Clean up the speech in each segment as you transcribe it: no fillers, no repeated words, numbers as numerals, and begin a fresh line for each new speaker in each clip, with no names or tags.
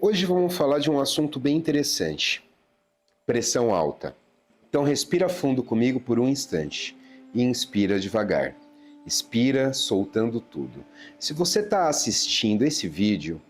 Hoje vamos falar de um assunto bem interessante: pressão alta. Então respira fundo comigo por um instante e inspira devagar. Expira, soltando tudo. Se você está assistindo esse vídeo,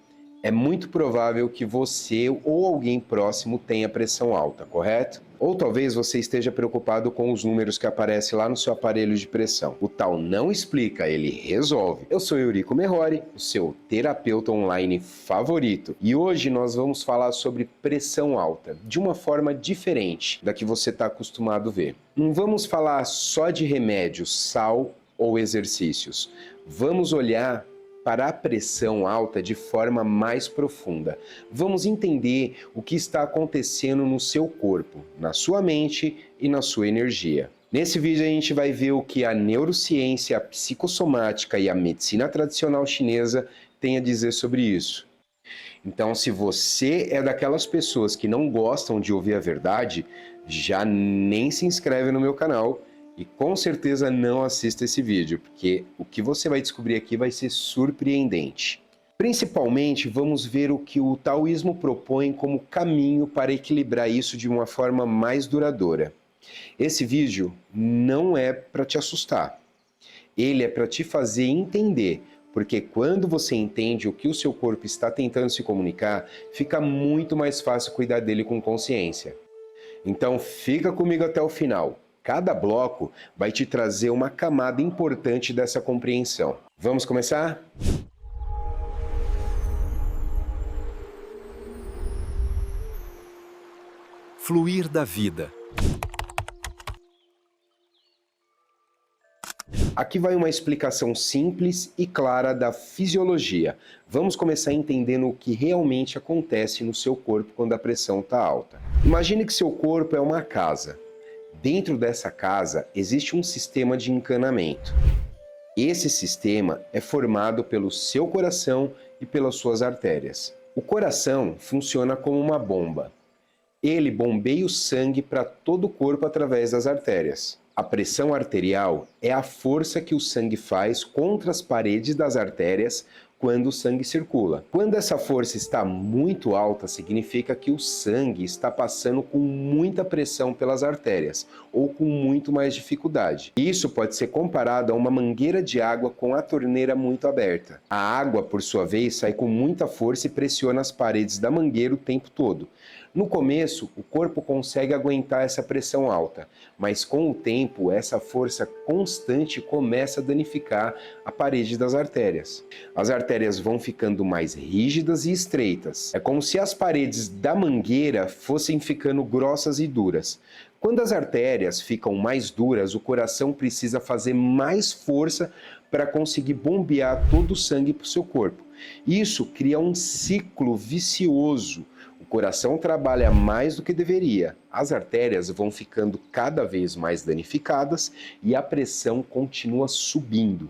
é muito provável que você ou alguém próximo tenha pressão alta, correto? Ou talvez você esteja preocupado com os números que aparecem lá no seu aparelho de pressão. O tal não explica, ele resolve. Eu sou Eurico Merhori, o seu terapeuta online favorito. E hoje nós vamos falar sobre pressão alta, de uma forma diferente da que você está acostumado a ver. Não vamos falar só de remédios, sal ou exercícios. Vamos olhar para a pressão alta de forma mais profunda. Vamos entender o que está acontecendo no seu corpo, na sua mente e na sua energia. Nesse vídeo a gente vai ver o que a neurociência, a psicossomática e a medicina tradicional chinesa têm a dizer sobre isso. Então, se você é daquelas pessoas que não gostam de ouvir a verdade, já nem se inscreve no meu canal e com certeza não assista esse vídeo, porque o que você vai descobrir aqui vai ser surpreendente. Principalmente, vamos ver o que o taoísmo propõe como caminho para equilibrar isso de uma forma mais duradoura. Esse vídeo não é para te assustar. Ele é para te fazer entender, porque quando você entende o que o seu corpo está tentando se comunicar, fica muito mais fácil cuidar dele com consciência. Então fica comigo até o final. Cada bloco vai te trazer uma camada importante dessa compreensão. Vamos começar?
Fluir da vida.
Aqui vai uma explicação simples e clara da fisiologia. Vamos começar entendendo o que realmente acontece no seu corpo quando a pressão está alta. Imagine que seu corpo é uma casa. Dentro dessa casa existe um sistema de encanamento. Esse sistema é formado pelo seu coração e pelas suas artérias. O coração funciona como uma bomba. Ele bombeia o sangue para todo o corpo através das artérias. A pressão arterial é a força que o sangue faz contra as paredes das artérias quando o sangue circula. Quando essa força está muito alta, significa que o sangue está passando com muita pressão pelas artérias ou com muito mais dificuldade. Isso pode ser comparado a uma mangueira de água com a torneira muito aberta. A água, por sua vez, sai com muita força e pressiona as paredes da mangueira o tempo todo. No começo, o corpo consegue aguentar essa pressão alta, mas com o tempo, essa força constante começa a danificar a parede das artérias. As artérias vão ficando mais rígidas e estreitas. É como se as paredes da mangueira fossem ficando grossas e duras. Quando as artérias ficam mais duras, o coração precisa fazer mais força para conseguir bombear todo o sangue para o seu corpo. Isso cria um ciclo vicioso. O coração trabalha mais do que deveria, as artérias vão ficando cada vez mais danificadas e a pressão continua subindo.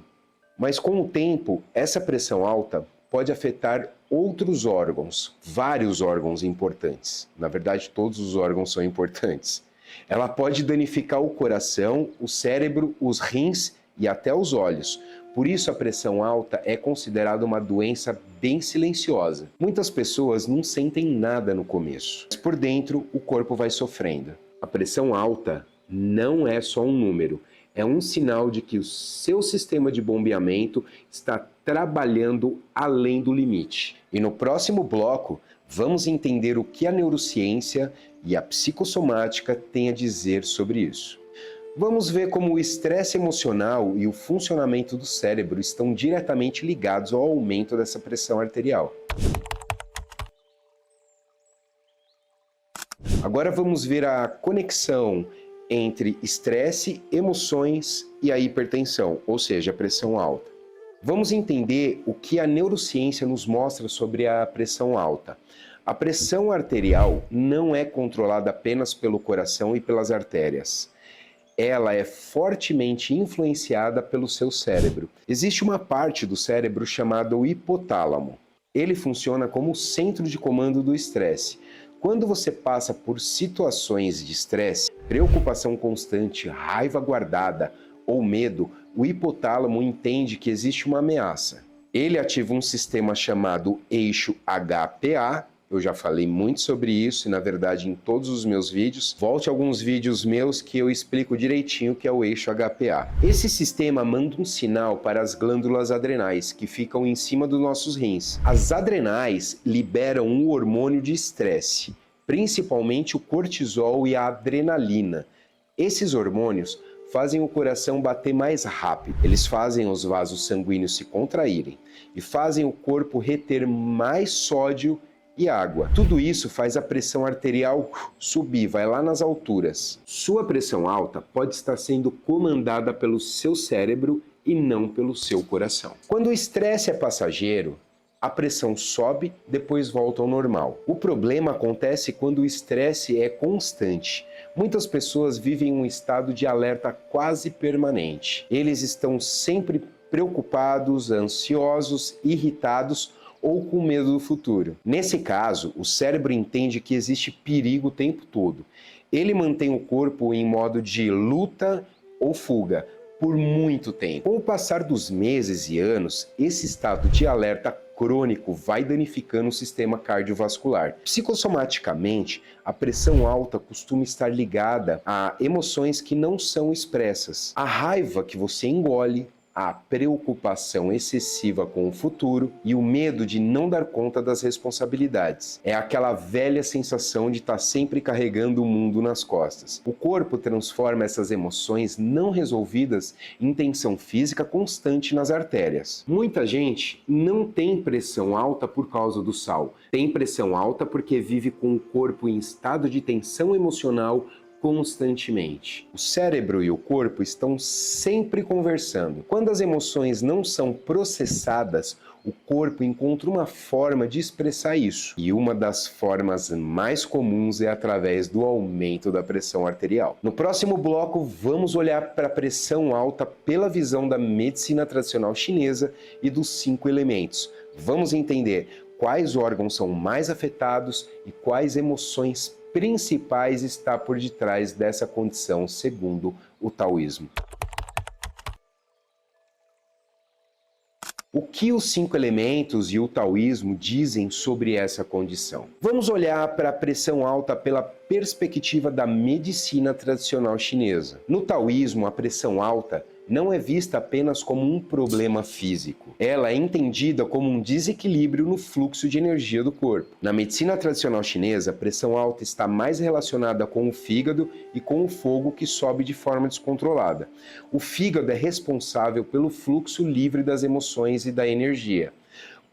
Mas com o tempo, essa pressão alta pode afetar outros órgãos, vários órgãos importantes. Na verdade, todos os órgãos são importantes. Ela pode danificar o coração, o cérebro, os rins e até os olhos. Por isso, a pressão alta é considerada uma doença bem silenciosa. Muitas pessoas não sentem nada no começo, mas por dentro o corpo vai sofrendo. A pressão alta não é só um número, é um sinal de que o seu sistema de bombeamento está trabalhando além do limite. E no próximo bloco, vamos entender o que a neurociência e a psicossomática têm a dizer sobre isso. Vamos ver como o estresse emocional e o funcionamento do cérebro estão diretamente ligados ao aumento dessa pressão arterial. Agora vamos ver a conexão entre estresse, emoções e a hipertensão, ou seja, a pressão alta. Vamos entender o que a neurociência nos mostra sobre a pressão alta. A pressão arterial não é controlada apenas pelo coração e pelas artérias. Ela é fortemente influenciada pelo seu cérebro. Existe uma parte do cérebro chamada o hipotálamo. Ele funciona como o centro de comando do estresse. Quando você passa por situações de estresse, preocupação constante, raiva guardada ou medo, o hipotálamo entende que existe uma ameaça. Ele ativa um sistema chamado eixo HPA Eu já falei muito sobre isso e, na verdade, em todos os meus vídeos. Volte a alguns vídeos meus que eu explico direitinho o que é o eixo HPA. Esse sistema manda um sinal para as glândulas adrenais, que ficam em cima dos nossos rins. As adrenais liberam um hormônio de estresse, principalmente o cortisol e a adrenalina. Esses hormônios fazem o coração bater mais rápido. Eles fazem os vasos sanguíneos se contraírem e fazem o corpo reter mais sódio e água. Tudo isso faz a pressão arterial subir, vai lá nas alturas. Sua pressão alta pode estar sendo comandada pelo seu cérebro e não pelo seu coração. Quando o estresse é passageiro, a pressão sobe, depois volta ao normal. O problema acontece quando o estresse é constante. Muitas pessoas vivem um estado de alerta quase permanente. Eles estão sempre preocupados, ansiosos, irritados ou com medo do futuro. Nesse caso, o cérebro entende que existe perigo o tempo todo. Ele mantém o corpo em modo de luta ou fuga por muito tempo. Com o passar dos meses e anos, esse estado de alerta crônico vai danificando o sistema cardiovascular. Psicossomaticamente, a pressão alta costuma estar ligada a emoções que não são expressas. A raiva que você engole, a preocupação excessiva com o futuro e o medo de não dar conta das responsabilidades. É aquela velha sensação de estar sempre carregando o mundo nas costas. O corpo transforma essas emoções não resolvidas em tensão física constante nas artérias. Muita gente não tem pressão alta por causa do sal. Tem pressão alta porque vive com o corpo em estado de tensão emocional constantemente. O cérebro e o corpo estão sempre conversando. Quando as emoções não são processadas, o corpo encontra uma forma de expressar isso. E uma das formas mais comuns é através do aumento da pressão arterial. No próximo bloco, vamos olhar para a pressão alta pela visão da medicina tradicional chinesa e dos 5 elementos. Vamos entender quais órgãos são mais afetados e quais emoções principais está por detrás dessa condição, segundo o taoísmo. O que os 5 elementos e o taoísmo dizem sobre essa condição? Vamos olhar para a pressão alta pela perspectiva da medicina tradicional chinesa. No taoísmo, a pressão alta não é vista apenas como um problema físico. Ela é entendida como um desequilíbrio no fluxo de energia do corpo. Na medicina tradicional chinesa, a pressão alta está mais relacionada com o fígado e com o fogo que sobe de forma descontrolada. O fígado é responsável pelo fluxo livre das emoções e da energia.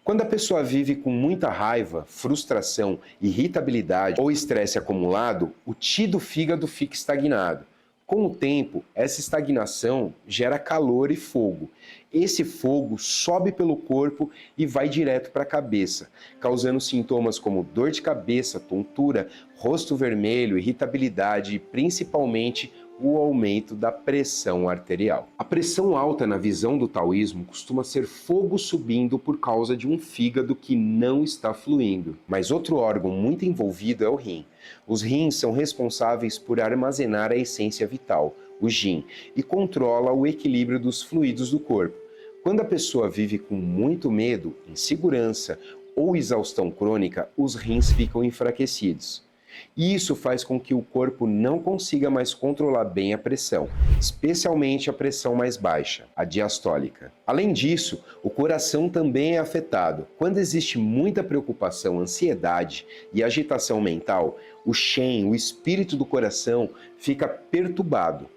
Quando a pessoa vive com muita raiva, frustração, irritabilidade ou estresse acumulado, o Qi do fígado fica estagnado. Com o tempo, essa estagnação gera calor e fogo. Esse fogo sobe pelo corpo e vai direto para a cabeça, causando sintomas como dor de cabeça, tontura, rosto vermelho, irritabilidade e principalmente o aumento da pressão arterial. A pressão alta na visão do taoísmo costuma ser fogo subindo por causa de um fígado que não está fluindo. Mas outro órgão muito envolvido é o rim. Os rins são responsáveis por armazenar a essência vital, o jin, e controla o equilíbrio dos fluidos do corpo. Quando a pessoa vive com muito medo, insegurança ou exaustão crônica, os rins ficam enfraquecidos. E isso faz com que o corpo não consiga mais controlar bem a pressão, especialmente a pressão mais baixa, a diastólica. Além disso, o coração também é afetado. Quando existe muita preocupação, ansiedade e agitação mental, o Shen, o espírito do coração, fica perturbado.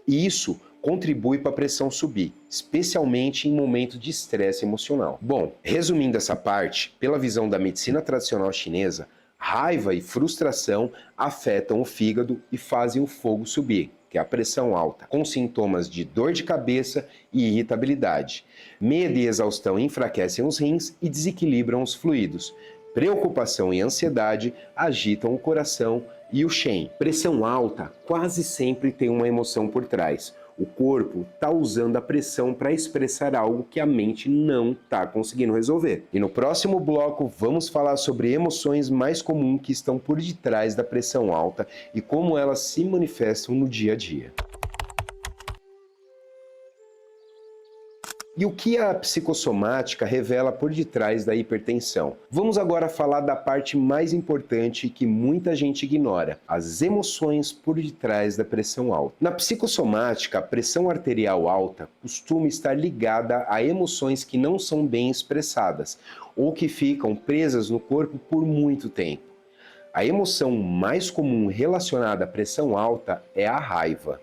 E isso contribui para a pressão subir, especialmente em momentos de estresse emocional. Bom, resumindo essa parte, pela visão da medicina tradicional chinesa, raiva e frustração afetam o fígado e fazem o fogo subir, que é a pressão alta, com sintomas de dor de cabeça e irritabilidade. Medo e exaustão enfraquecem os rins e desequilibram os fluidos. Preocupação e ansiedade agitam o coração e o Shen. Pressão alta quase sempre tem uma emoção por trás. O corpo está usando a pressão para expressar algo que a mente não está conseguindo resolver. E no próximo bloco vamos falar sobre emoções mais comuns que estão por detrás da pressão alta e como elas se manifestam no dia a dia. E o que a psicossomática revela por detrás da hipertensão? Vamos agora falar da parte mais importante que muita gente ignora: as emoções por detrás da pressão alta. Na psicossomática, a pressão arterial alta costuma estar ligada a emoções que não são bem expressadas ou que ficam presas no corpo por muito tempo. A emoção mais comum relacionada à pressão alta é a raiva.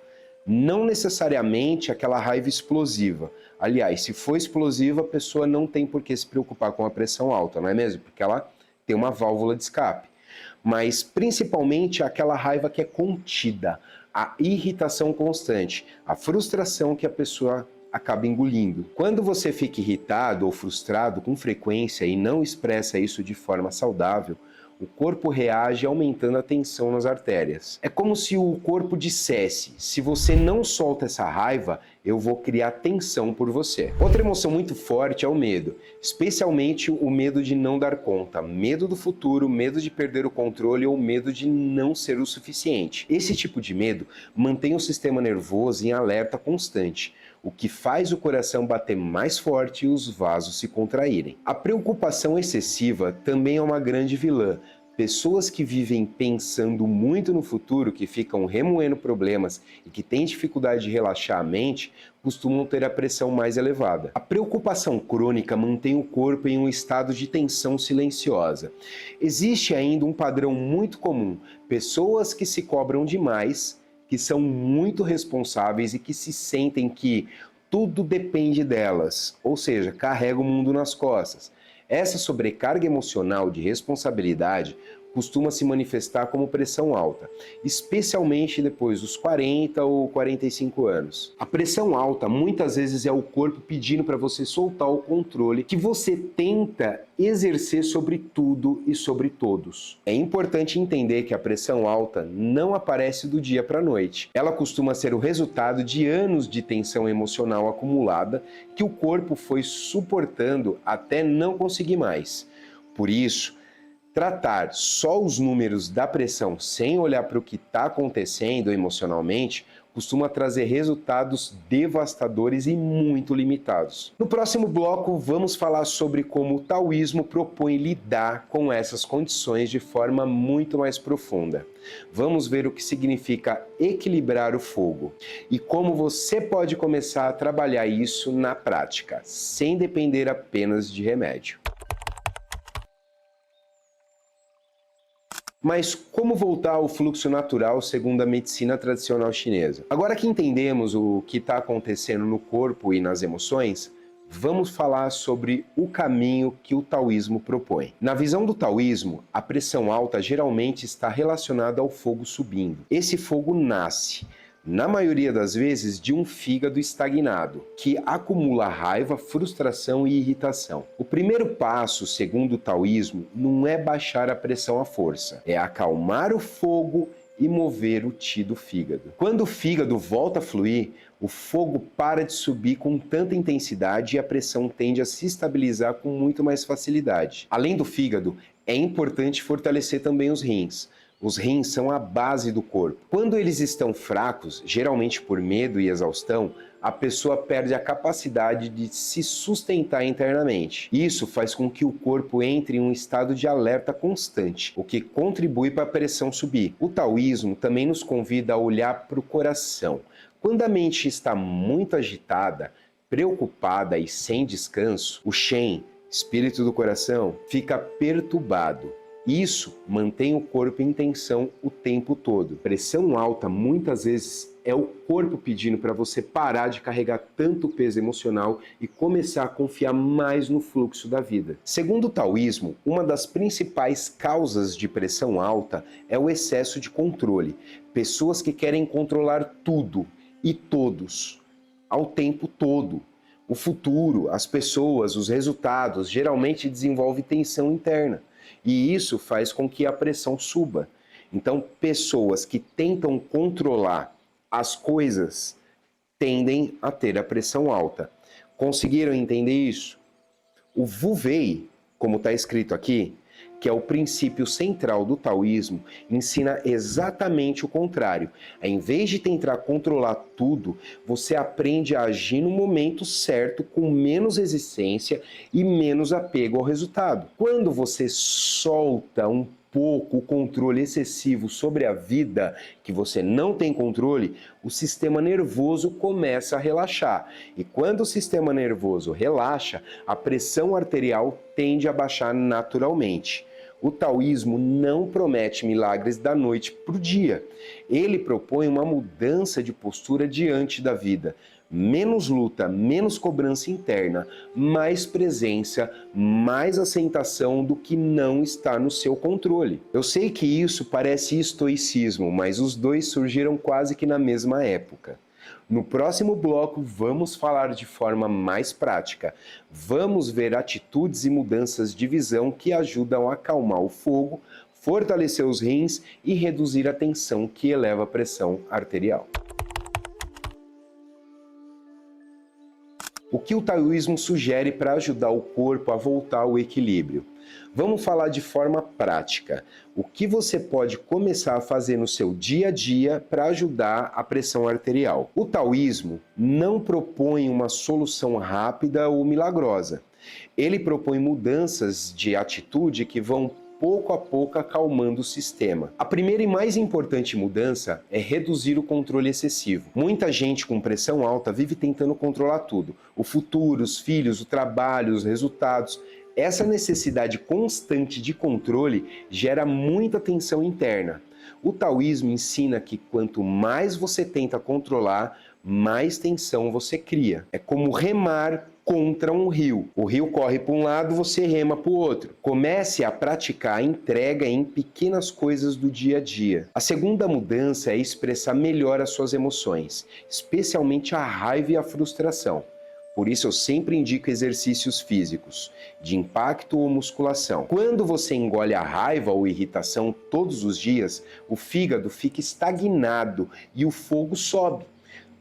Não necessariamente aquela raiva explosiva. Aliás, se for explosiva, a pessoa não tem por que se preocupar com a pressão alta, não é mesmo? Porque ela tem uma válvula de escape. Mas principalmente aquela raiva que é contida, a irritação constante, a frustração que a pessoa acaba engolindo. Quando você fica irritado ou frustrado com frequência e não expressa isso de forma saudável, o corpo reage aumentando a tensão nas artérias. É como se o corpo dissesse: se você não solta essa raiva, eu vou criar tensão por você. Outra emoção muito forte é o medo, especialmente o medo de não dar conta, medo do futuro, medo de perder o controle ou medo de não ser o suficiente. Esse tipo de medo mantém o sistema nervoso em alerta constante, o que faz o coração bater mais forte e os vasos se contraírem. A preocupação excessiva também é uma grande vilã. Pessoas que vivem pensando muito no futuro, que ficam remoendo problemas e que têm dificuldade de relaxar a mente, costumam ter a pressão mais elevada. A preocupação crônica mantém o corpo em um estado de tensão silenciosa. Existe ainda um padrão muito comum: pessoas que se cobram demais, que são muito responsáveis e que se sentem que tudo depende delas, ou seja, carregam o mundo nas costas. Essa sobrecarga emocional de responsabilidade costuma se manifestar como pressão alta, especialmente depois dos 40 ou 45 anos. A pressão alta muitas vezes é o corpo pedindo para você soltar o controle que você tenta exercer sobre tudo e sobre todos. É importante entender que a pressão alta não aparece do dia para a noite. Ela costuma ser o resultado de anos de tensão emocional acumulada que o corpo foi suportando até não conseguir mais. Por isso, tratar só os números da pressão sem olhar para o que está acontecendo emocionalmente costuma trazer resultados devastadores e muito limitados. No próximo bloco, vamos falar sobre como o taoísmo propõe lidar com essas condições de forma muito mais profunda. Vamos ver o que significa equilibrar o fogo e como você pode começar a trabalhar isso na prática, sem depender apenas de remédio. Mas como voltar ao fluxo natural segundo a medicina tradicional chinesa? Agora que entendemos o que está acontecendo no corpo e nas emoções, vamos falar sobre o caminho que o taoísmo propõe. Na visão do taoísmo, a pressão alta geralmente está relacionada ao fogo subindo. Esse fogo nasce, na maioria das vezes, de um fígado estagnado, que acumula raiva, frustração e irritação. O primeiro passo, segundo o taoísmo, não é baixar a pressão à força, é acalmar o fogo e mover o Qi do fígado. Quando o fígado volta a fluir, o fogo para de subir com tanta intensidade e a pressão tende a se estabilizar com muito mais facilidade. Além do fígado, é importante fortalecer também os rins. Os rins são a base do corpo. Quando eles estão fracos, geralmente por medo e exaustão, a pessoa perde a capacidade de se sustentar internamente. Isso faz com que o corpo entre em um estado de alerta constante, o que contribui para a pressão subir. O taoísmo também nos convida a olhar para o coração. Quando a mente está muito agitada, preocupada e sem descanso, o Shen, espírito do coração, fica perturbado. Isso mantém o corpo em tensão o tempo todo. Pressão alta muitas vezes é o corpo pedindo para você parar de carregar tanto peso emocional e começar a confiar mais no fluxo da vida. Segundo o taoísmo, uma das principais causas de pressão alta é o excesso de controle. Pessoas que querem controlar tudo e todos ao tempo todo. O futuro, as pessoas, os resultados geralmente desenvolve tensão interna. E isso faz com que a pressão suba. Então, pessoas que tentam controlar as coisas tendem a ter a pressão alta. Conseguiram entender isso? O Wu Wei, como está escrito aqui, que é o princípio central do taoísmo, ensina exatamente o contrário. Em vez de tentar controlar tudo, você aprende a agir no momento certo, com menos resistência e menos apego ao resultado. Quando você solta um pouco o controle excessivo sobre a vida, que você não tem controle, o sistema nervoso começa a relaxar. E quando o sistema nervoso relaxa, a pressão arterial tende a baixar naturalmente. O taoísmo não promete milagres da noite para o dia. Ele propõe uma mudança de postura diante da vida. Menos luta, menos cobrança interna, mais presença, mais aceitação do que não está no seu controle. Eu sei que isso parece estoicismo, mas os dois surgiram quase que na mesma época. No próximo bloco, vamos falar de forma mais prática. Vamos ver atitudes e mudanças de visão que ajudam a acalmar o fogo, fortalecer os rins e reduzir a tensão que eleva a pressão arterial. O que o taoísmo sugere para ajudar o corpo a voltar ao equilíbrio? Vamos falar de forma prática. O que você pode começar a fazer no seu dia a dia para ajudar a pressão arterial? O taoísmo não propõe uma solução rápida ou milagrosa. Ele propõe mudanças de atitude que vão pouco a pouco acalmando o sistema. A primeira e mais importante mudança é reduzir o controle excessivo. Muita gente com pressão alta vive tentando controlar tudo: o futuro, os filhos, o trabalho, os resultados. Essa necessidade constante de controle gera muita tensão interna. O taoísmo ensina que quanto mais você tenta controlar, mais tensão você cria. É como remar contra um rio. O rio corre para um lado, você rema para o outro. Comece a praticar a entrega em pequenas coisas do dia a dia. A segunda mudança é expressar melhor as suas emoções, especialmente a raiva e a frustração. Por isso eu sempre indico exercícios físicos, de impacto ou musculação. Quando você engole a raiva ou irritação todos os dias, o fígado fica estagnado e o fogo sobe.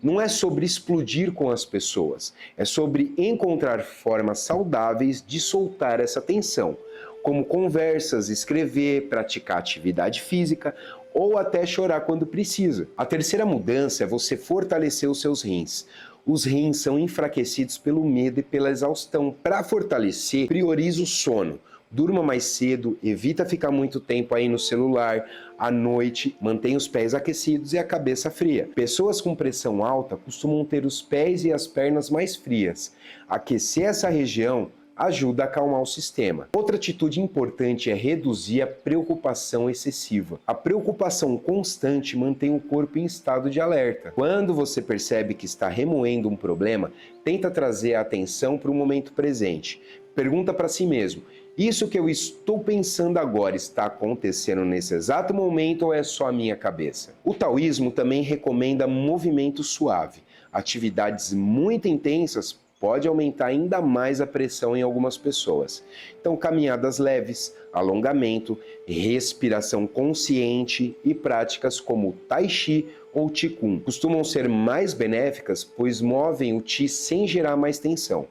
Não é sobre explodir com as pessoas, é sobre encontrar formas saudáveis de soltar essa tensão, como conversas, escrever, praticar atividade física ou até chorar quando precisa. A terceira mudança é você fortalecer os seus rins. Os rins são enfraquecidos pelo medo e pela exaustão. Para fortalecer, priorize o sono. Durma mais cedo, evita ficar muito tempo aí no celular, à noite, mantenha os pés aquecidos e a cabeça fria. Pessoas com pressão alta costumam ter os pés e as pernas mais frias. Aquecer essa região ajuda a acalmar o sistema. Outra atitude importante é reduzir a preocupação excessiva. A preocupação constante mantém o corpo em estado de alerta. Quando você percebe que está remoendo um problema, tenta trazer a atenção para o momento presente. Pergunta para si mesmo: isso que eu estou pensando agora está acontecendo nesse exato momento ou é só a minha cabeça? O taoísmo também recomenda movimento suave. Atividades muito intensas pode aumentar ainda mais a pressão em algumas pessoas. Então, caminhadas leves, alongamento, respiração consciente e práticas como Tai Chi ou Qigong costumam ser mais benéficas, pois movem o Qi sem gerar mais tensão.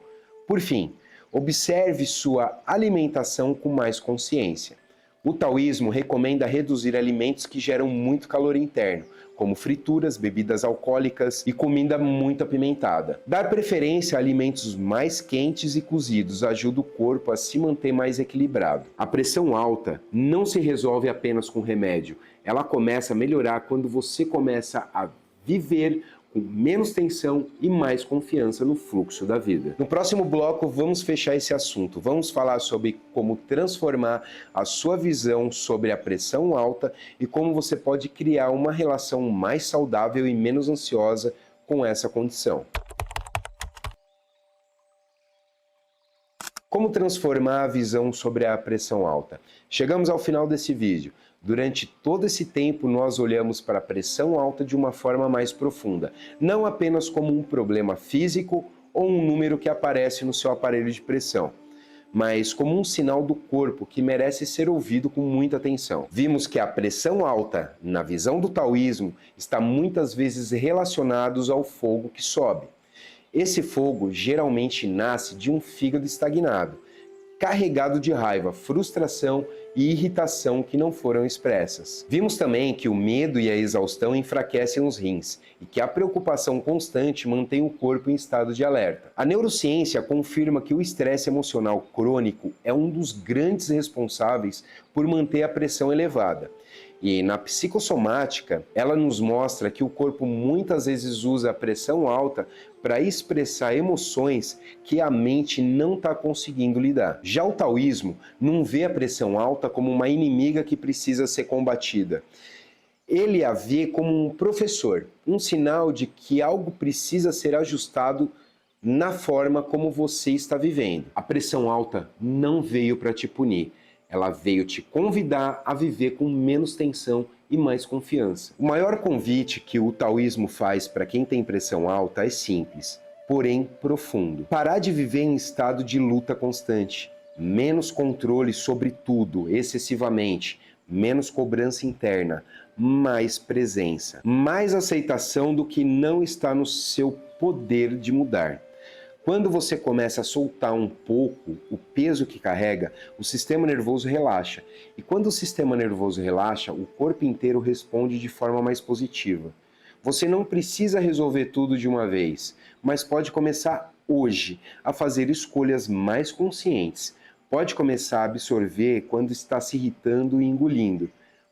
Por fim, observe sua alimentação com mais consciência. O taoísmo recomenda reduzir alimentos que geram muito calor interno, como frituras, bebidas alcoólicas e comida muito apimentada. Dar preferência a alimentos mais quentes e cozidos ajuda o corpo a se manter mais equilibrado. A pressão alta não se resolve apenas com remédio. Ela começa a melhorar quando você começa a viver com menos tensão e mais confiança no fluxo da vida. No próximo bloco, vamos fechar esse assunto. Vamos falar sobre como transformar a sua visão sobre a pressão alta e como você pode criar uma relação mais saudável e menos ansiosa com essa condição. Como transformar a visão sobre a pressão alta? Chegamos ao final desse vídeo. Durante todo esse tempo, nós olhamos para a pressão alta de uma forma mais profunda, não apenas como um problema físico ou um número que aparece no seu aparelho de pressão, mas como um sinal do corpo que merece ser ouvido com muita atenção. Vimos que a pressão alta, na visão do taoísmo, está muitas vezes relacionada ao fogo que sobe. Esse fogo geralmente nasce de um fígado estagnado, carregado de raiva, frustração e irritação que não foram expressas. Vimos também que o medo e a exaustão enfraquecem os rins e que a preocupação constante mantém o corpo em estado de alerta. A neurociência confirma que o estresse emocional crônico é um dos grandes responsáveis por manter a pressão elevada. E na psicossomática, ela nos mostra que o corpo muitas vezes usa a pressão alta para expressar emoções que a mente não está conseguindo lidar. Já o taoísmo não vê a pressão alta como uma inimiga que precisa ser combatida. Ele a vê como um professor, um sinal de que algo precisa ser ajustado na forma como você está vivendo. A pressão alta não veio para te punir. Ela veio te convidar a viver com menos tensão e mais confiança. O maior convite que o taoísmo faz para quem tem pressão alta é simples, porém profundo. Parar de viver em estado de luta constante, menos controle sobre tudo, excessivamente, menos cobrança interna, mais presença, mais aceitação do que não está no seu poder de mudar. Quando você começa a soltar um pouco o peso que carrega, o sistema nervoso relaxa. E quando o sistema nervoso relaxa, o corpo inteiro responde de forma mais positiva. Você não precisa resolver tudo de uma vez, mas pode começar hoje a fazer escolhas mais conscientes. Pode começar a absorver quando está se irritando e engolindo.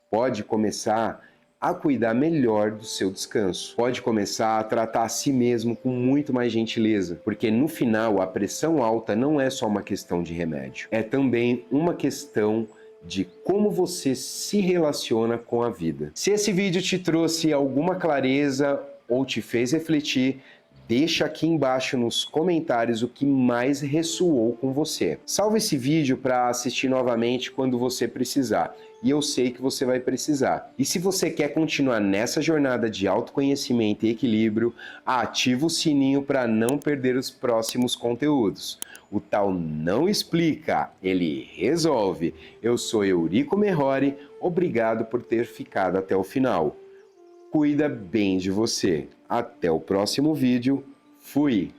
Pode começar a cuidar melhor do seu descanso. Pode começar a tratar a si mesmo com muito mais gentileza, porque no final a pressão alta não é só uma questão de remédio, é também uma questão de como você se relaciona com a vida. Se esse vídeo te trouxe alguma clareza ou te fez refletir, deixa aqui embaixo nos comentários o que mais ressoou com você. Salve esse vídeo para assistir novamente quando você precisar. E eu sei que você vai precisar. E se você quer continuar nessa jornada de autoconhecimento e equilíbrio, ativa o sininho para não perder os próximos conteúdos. O Tao não explica, ele resolve. Eu sou Eurico Merhori, obrigado por ter ficado até o final. Cuida bem de você. Até o próximo vídeo. Fui!